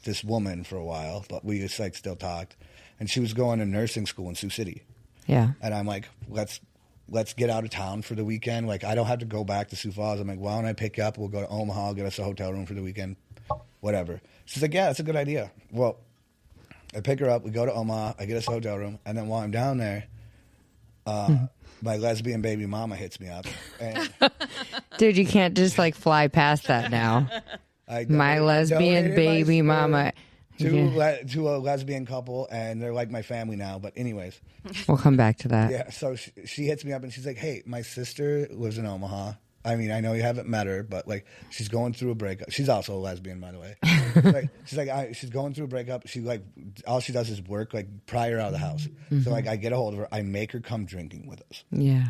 this woman for a while, but we just like still talked, and she was going to nursing school in Sioux City.
Yeah.
And I'm like, let's get out of town for the weekend. Like, I don't have to go back to Sioux Falls. I'm like, why don't I pick you up? We'll go to Omaha, get us a hotel room for the weekend, whatever. She's like, yeah, that's a good idea. Well, I pick her up. We go to Omaha. I get us a hotel room. And then while I'm down there, my lesbian baby mama hits me up. And
dude, you can't just like fly past that now. My lesbian baby mama.
To a lesbian couple, and they're like my family now. But anyways,
we'll come back to that.
Yeah. So she hits me up, and she's like, "Hey, my sister lives in Omaha. I mean, I know you haven't met her, but like, she's going through a breakup. She's also a lesbian, by the way. She's going through a breakup. She like all she does is work. Like, pry her out of the house. So like, I get a hold of her. I make her come drinking with us.
Yeah.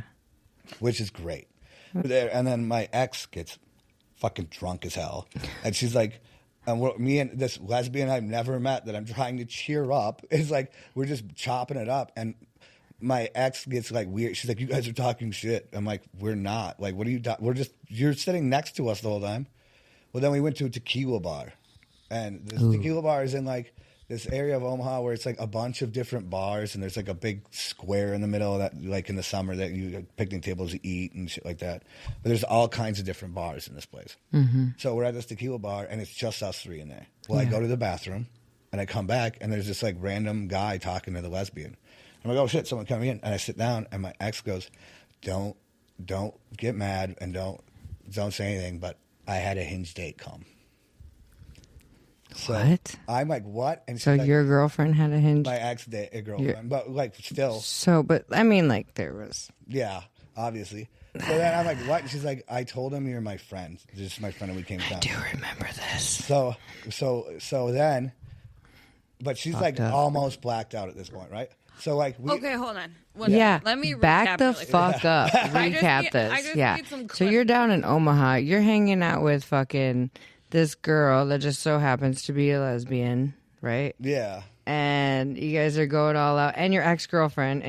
Which is great. And then my ex gets fucking drunk as hell, and she's like. And me and this lesbian I've never met that I'm trying to cheer up is like, we're just chopping it up. And my ex gets like weird. She's like, you guys are talking shit. I'm like, we're not. Like, what are you you're sitting next to us the whole time. Well, then we went to a tequila bar. And this tequila bar is in like this area of Omaha where it's like a bunch of different bars. And there's like a big square in the middle of that, like in the summer that you have picnic tables to eat and shit like that. But there's all kinds of different bars in this place. So we're at this tequila bar and it's just us 3 in there. Well, I go to the bathroom and I come back and there's this like random guy talking to the lesbian. I'm like, oh shit, someone coming in. And I sit down and my ex goes, don't get mad and don't say anything, but I had a Hinge date come. So
what?
I'm like, what? And
so
like,
your girlfriend had a Hinge?
My ex-girlfriend, but like still.
So, but I mean, like there was.
Yeah, obviously. So then I'm like, what? And she's like, I told him you're my friend. This is my friend and we came down.
I do remember this.
So then, but she's like almost blacked out at this point, right? So like,
okay, hold on.
Let
me
back the fuck up. Recap this. So you're down in Omaha. You're hanging out with fucking this girl that just so happens to be a lesbian, right?
Yeah.
And you guys are going all out, and your ex-girlfriend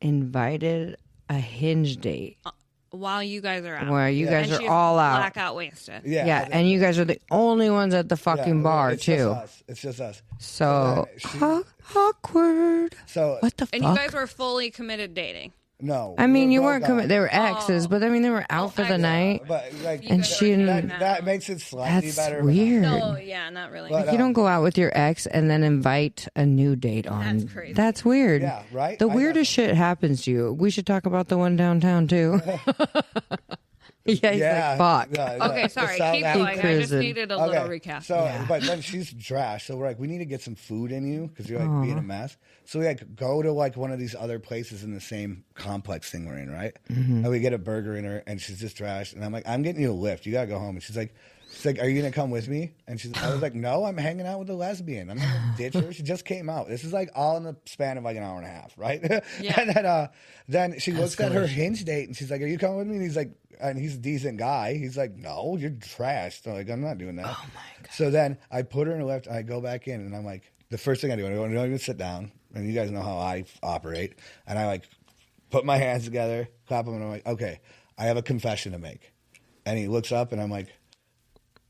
invited a Hinge date.
While you guys are out.
Where you guys are all out.
Blackout wasted.
Yeah, and you guys are the only ones at the fucking bar, too.
It's just us.
So, awkward.
So
what the fuck?
And you guys were fully committed dating.
No.
I mean, you weren't committed. They were exes, but I mean, they were out for the night.
But like,
and she didn't.
That makes it slightly better.
That's weird.
No, yeah, not really.
Like, you don't go out with your ex and then invite a new date on.
That's crazy.
That's weird.
Yeah, right?
The weirdest shit happens to you. We should talk about the one downtown, too. Yeah, he's like, fuck.
Okay, sorry.
South
Keep
Africa.
going. I just
Cruising.
needed a little recap.
So, but then she's trash. So we're like, we need to get some food in you because you're like being a mess. So we like go to like one of these other places in the same complex thing we're in, right? And we get a burger in her, and she's just trash. And I'm like, I'm getting you a lift. You gotta go home. And she's like, are you gonna come with me? And I was like, no, I'm hanging out with a lesbian. I'm not gonna ditch her. She just came out. This is like all in the span of like an hour and a half, right?
Yeah.
And then she looks at her Hinge date, and she's like, are you coming with me? And he's like, and he's a decent guy. He's like, no, you're trash. So like, I'm not doing that.
Oh my God.
So then I put her in the lift, and I go back in, and I'm like, the first thing I do, I don't even sit down, and you guys know how I operate, and I like put my hands together, clap them, and I'm like, okay, I have a confession to make. And he looks up, and I'm like,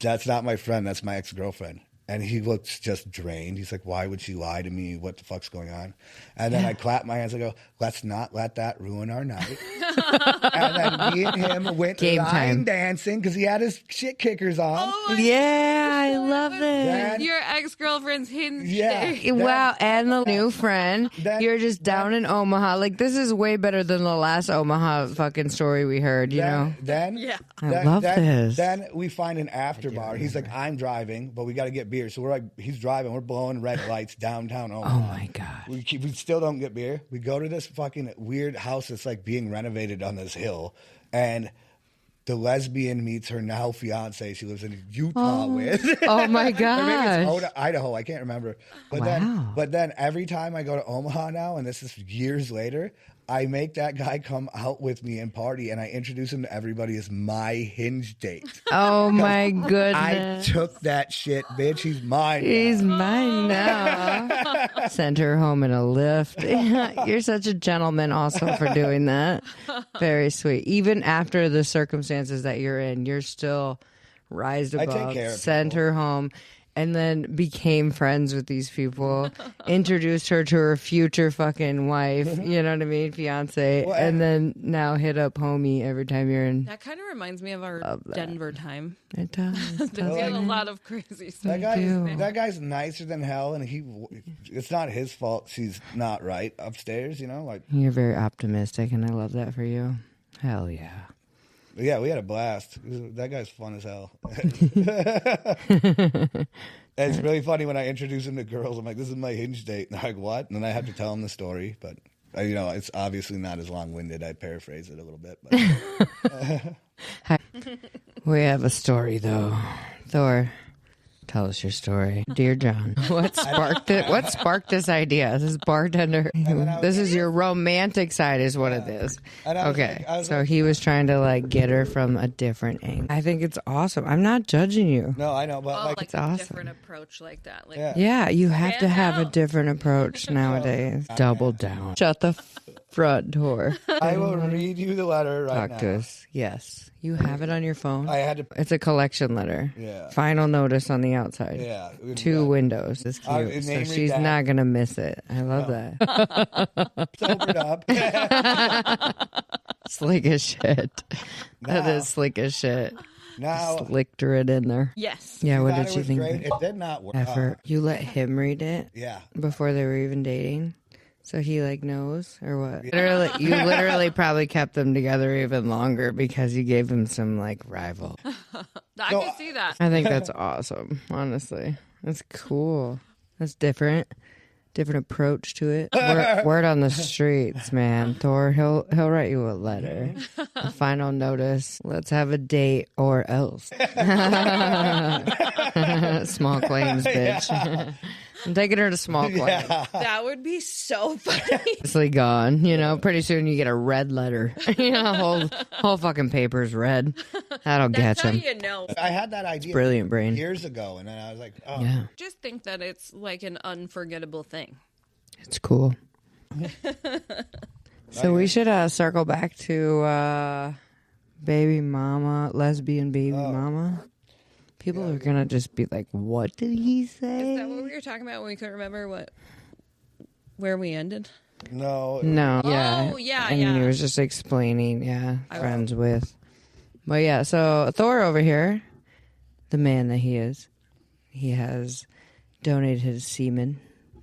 that's not my friend, that's my ex-girlfriend. And he looks just drained. He's like, why would she lie to me? What the fuck's going on? And then I clap my hands. I go, let's not let that ruin our night. And then me and him went
Game
line
time.
dancing because he had his shit kickers on.
Oh my
Yeah, I love it.
Then-
Your ex-girlfriend's Hinge
Yeah.
day.
Wow, and the new friend. You're just down in Omaha. Like, this is way better than the last Omaha fucking story we heard, you know?
Then,
Yeah.
I love this.
Then we find an after bar. He's like, I'm driving, but we got to get beer. So we're like, he's driving. We're blowing red lights downtown Omaha.
Oh my God.
We still don't get beer. We go to this fucking weird house that's like being renovated on this hill, and the lesbian meets her now fiance. She lives in Utah with.
Oh my
Or maybe
gosh.
it's Idaho. I can't remember. But
Wow.
then every time I go to Omaha now, and this is years later, I make that guy come out with me and party, and I introduce him to everybody as my Hinge date.
Oh my
I
goodness.
took that shit, bitch. He's mine. now.
He's mine now. Sent her home in a lift. You're such a gentleman also for doing that. Very sweet. Even after the circumstances that you're in, you're still rised
I take
above.
care of
Sent
people.
her home. And then became friends with these people, introduced her to her future fucking wife, you know what I mean, fiance,
Well,
and then now hit up homie every time you're in.
That kind of reminds me of our Denver time.
It does.
We had a lot of crazy stuff.
That guy's nicer than hell, and it's not his fault she's not right upstairs, you know? Like,
You're very optimistic, and I love that for you. Hell yeah.
yeah, we had a blast. That guy's fun as hell. And it's really funny when I introduce him to girls. I'm like, this is my Hinge date. And they're like, what? And then I have to tell them the story. But, you know, it's obviously not as long-winded. I paraphrase it a little bit. But.
We have a story, though. Thor, tell us your story. Dear John, what sparked it? What sparked this idea? This is bartender. This is your romantic side is what it is.
And I was
Okay,
like- I was
so
like-
he was trying to, like, get her from a different angle. I think it's awesome. I'm not judging you.
No, I know. But,
Oh,
like,
like
awesome.
a different approach like that. Like,
Yeah.
Yeah, you have to
Stand
have a
out.
different approach nowadays. Double down. Shut the front door.
I will read you the letter right
Talk to
now.
us. Yes. You have it on your phone?
I had to.
It's a collection letter.
Yeah.
Final notice on the outside.
Yeah.
2 windows. It's cute.
name
So
your
she's
dad.
not going to miss it. I love that.
Sobered up.
Slick as shit. That
Now-
is slick as shit.
Now,
Slicked it in there.
yes.
Yeah, what
thought
did
it
you
was
think?
great.
of it?
It did not work.
Effort. You let him read it
Yeah.
before they were even dating? So he like knows or what? Literally, you literally probably kept them together even longer because you gave him some like rival.
I can see that.
I think that's awesome. Honestly, that's cool. That's different. Different approach to it. Word on the streets, man. Thor, he'll write you a letter, a final notice. Let's have a date or else. Small claims, bitch. I'm taking her to small claims.
That would be so funny.
Obviously gone. You know, pretty soon you get a red letter. You know, whole fucking paper's red. That'll
That's
catch
how
him.
you know.
I had that idea
Brilliant brain.
years ago, and then I was like, oh.
Yeah,
Just think that it's like an unforgettable thing.
it's cool. So we should circle back to baby mama, lesbian baby mama. People are gonna just be like, "What did he say?"
Is that what we were talking about when we couldn't remember where we ended?
No.
No, yeah,
Oh, yeah,
and
yeah.
he was just explaining, friends with. But yeah, so Thor over here, the man that he is, he has donated his semen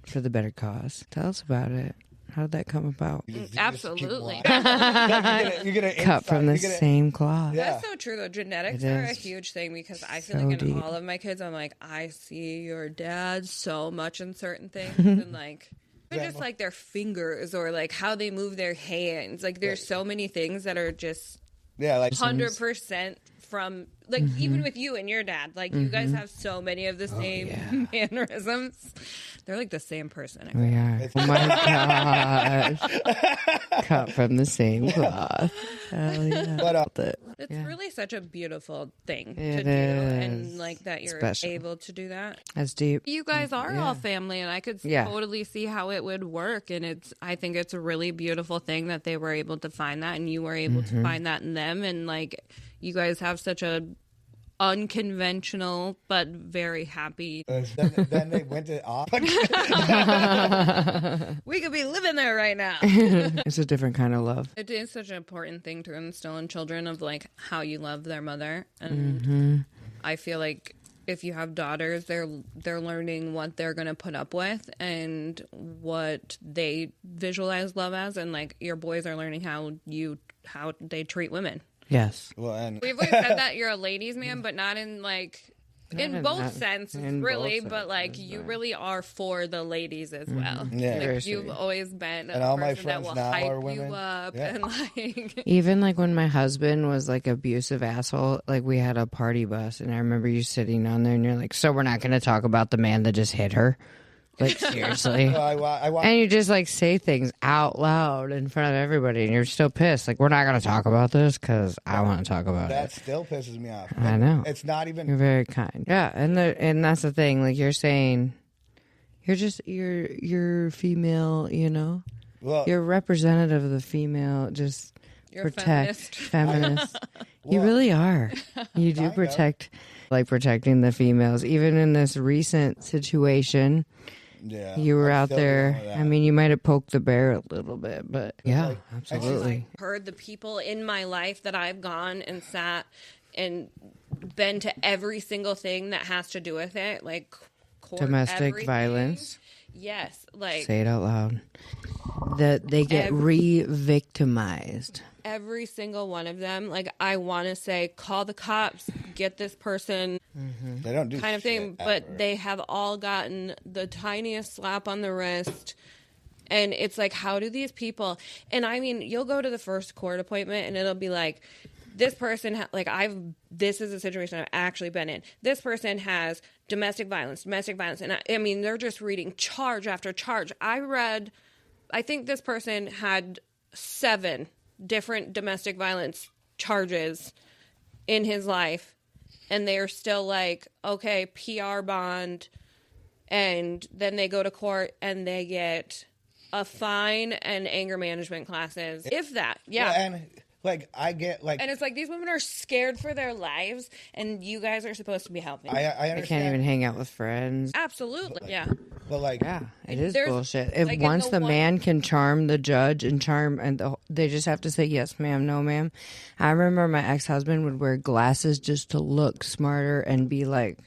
for the better cause. Tell us about it. How did that come about?
You just keep
Absolutely.
walking. You're gonna
Cut from the
you're gonna-
same cloth.
Yeah.
That's so true, though. Genetics
It
are a
is.
huge thing because I feel
So
like in
deep.
all of my kids, I'm like, I see your dad so much in certain things. And like, even just like their fingers or like how they move their hands. Like, there's so many things that are just
Yeah, like
100% from, like, even with you and your dad. Like, you guys have so many of the same mannerisms. They're like the same person.
We are. Oh my gosh. Cut from the same cloth. Hell yeah.
But
It's really such a beautiful thing
It
to do, and
is.
like that you're
Special.
able to do that.
That's deep.
You guys are all family, and I could
Yeah.
totally see how it would work. And I think it's a really beautiful thing that they were able to find that, and you were able to find that in them, and like you guys have such a unconventional but very happy.
then they went to off.
We could be living there right now.
It's a different kind of love.
It is such an important thing to instill in children of like how you love their mother, and I feel like if you have daughters, they're learning what they're gonna put up with and what they visualize love as, and like your boys are learning how they treat women.
Yes.
Well, and
We've always said that you're a ladies' man, but not in like in
in
both
that-
senses,
in
really.
both
But like
senses,
you
right.
really are for the ladies as well.
Yeah.
Like,
Seriously.
you've always been a
And all my
person that
friends
will
now
hype
are
you
women.
up
Yeah.
and like.
Even like when my husband was like abusive asshole, like we had a party bus and I remember you sitting on there and you're like, so we're not going to talk about the man that just hit her? Like seriously?
I want.
And you just like say things out loud in front of everybody and you're still pissed. Like, we're not going to talk about this because I want to talk about
That
it.
still pisses me off.
I know.
It's not
You're
even.
very kind. Yeah. And that's the thing. Like you're saying, you're female, you know?
Well,
You're representative of the female, just
You're a
protect
feminist.
You
Well,
really are. You do
kind of.
protect, like protecting the females. Even in this recent situation,
yeah,
you were
I'm
out
still
there.
dealing with that.
I mean, you might have poked the bear a little bit, but yeah,
like-
absolutely.
Heard the people in my life that I've gone and sat and been to every single thing that has to do with it, like court,
Domestic
everything.
violence.
Yes, like
Say it out loud. That they get re-victimized.
every single one of them. Like I want to say, call the cops, get this person,
They don't do
kind of thing.
shit
But
ever.
they have all gotten the tiniest slap on the wrist. And it's like, how do these people? And I mean, you'll go to the first court appointment and it'll be like, this person, this is a situation I've actually been in. This person has domestic violence. And I mean, they're just reading charge after charge. I think this person had 7 different domestic violence charges in his life. And they're still like, okay, PR bond. And then they go to court and they get a fine and anger management classes. If that, yeah.
Well, and like I get like
And it's like these women are scared for their lives, and you guys are supposed to be helping.
I
They
understand.
can't even hang out with friends.
Absolutely, yeah.
But like
Yeah, it is
There's-
bullshit. If
like, in
once
the
the
one-
man can charm the judge and they just have to say yes, ma'am, no, ma'am. I remember my ex-husband would wear glasses just to look smarter and be like,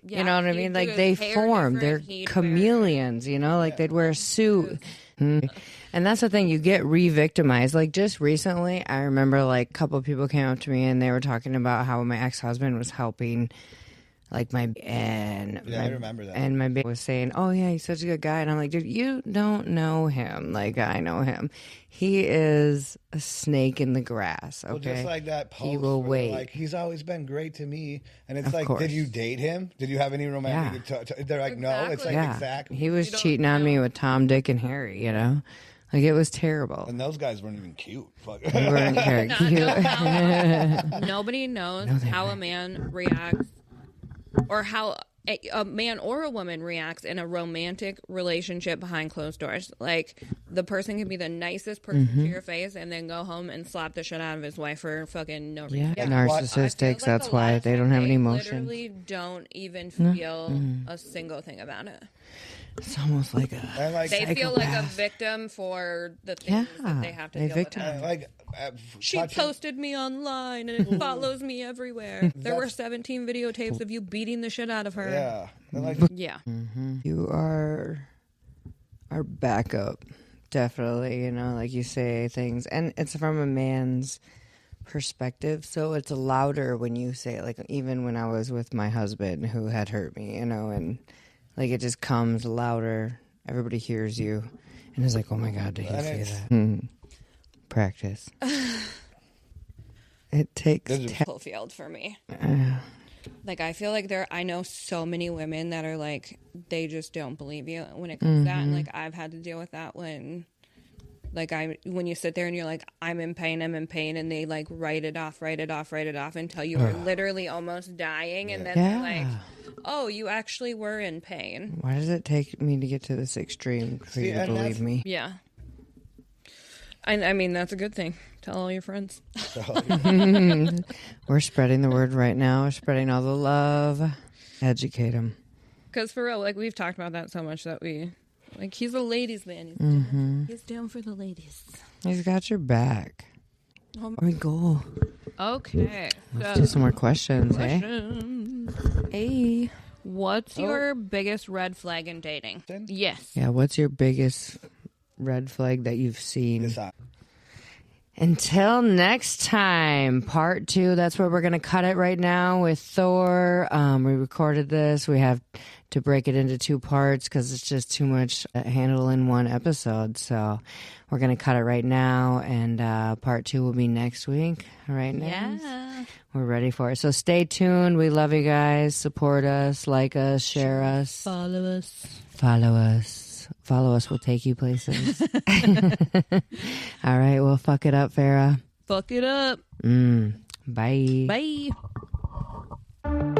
Yeah,
you know what I
he'd
mean?
do
Like
his
they
hair
form, they're
different, he'd wear-
chameleons, you know, like they'd wear a suit. And that's the thing, you get re-victimized. Like just recently, I remember like a couple of people came up to me and they were talking about how my ex-husband was helping like I remember that. And my baby was saying, "Oh yeah, he's such a good guy," and I'm like, "Dude, you don't know him. Like I know him. He is a snake in the grass. Okay,
well, just like that post,
he will
where they're
wait.
like he's always been great to me, and it's
Of
like,
course.
did you date him? Did you have any romantic? They're like, no. It's like
yeah,
exactly.
he was
You don't
cheating on me
know.
with Tom, Dick, and Harry. You know, like it was terrible.
And those guys weren't even cute. Fuck.
They weren't very
Not
cute.
know how- nobody knows how a man reacts, or how a man or a woman reacts in a romantic relationship behind closed doors. Like the person can be the nicest person to your face and then go home and slap the shit out of his wife for fucking no reason.
Yeah,
Well, I
I feel
narcissistics.
like
That's
a lot
why
of
they
times
don't have any
they
emotions.
Literally don't even feel a single thing about it.
It's almost like a
And like,
They feel like a
Psychopath.
victim for the things that they have to
they
deal with.
victimize.
like
She
touching-
posted me online and it follows me everywhere. There were
That's-
17 videotapes of you beating the shit out of her.
Yeah. And like,
Yeah.
You are our backup definitely. You know, like you say things, and it's from a man's perspective, so it's louder when you say it. Like even when I was with my husband who had hurt me, you know, and like it just comes louder. Everybody hears you, and it's like, oh my God, did he say that? Practice. It takes
Field for me. Like I feel like I know so many women that are like they just don't believe you when it comes to that, and like I've had to deal with that when you sit there and you're like, I'm in pain, and they like write it off until you are literally almost dying, and then they're like, oh, you actually were in pain.
Why does it take me to get to this extreme for you to believe me?
Yeah. I mean, that's a good thing. Tell all your friends.
We're spreading the word right now. We're spreading all the love. Educate them.
Because for real, like, we've talked about that so much that he's a ladies' man. He's down for the ladies.
He's got your back. Where we go?
Okay.
Let's do some more questions, eh? Hey.
What's your biggest red flag in dating? Yes.
Yeah, what's your biggest red flag that you've seen? Until next time, part 2. That's where we're going to cut it right now with Thor. We recorded this. We have to break it into 2 parts because it's just too much to handle in one episode. So we're going to cut it right now, and part 2 will be next week. All right, now?
Yeah.
We're ready for it. So stay tuned. We love you guys. Support us, like us, share us.
Follow us.
Follow us. Follow us. We'll take you places. All right. Well, fuck it up, Farrah.
Fuck it up.
Bye.
Bye.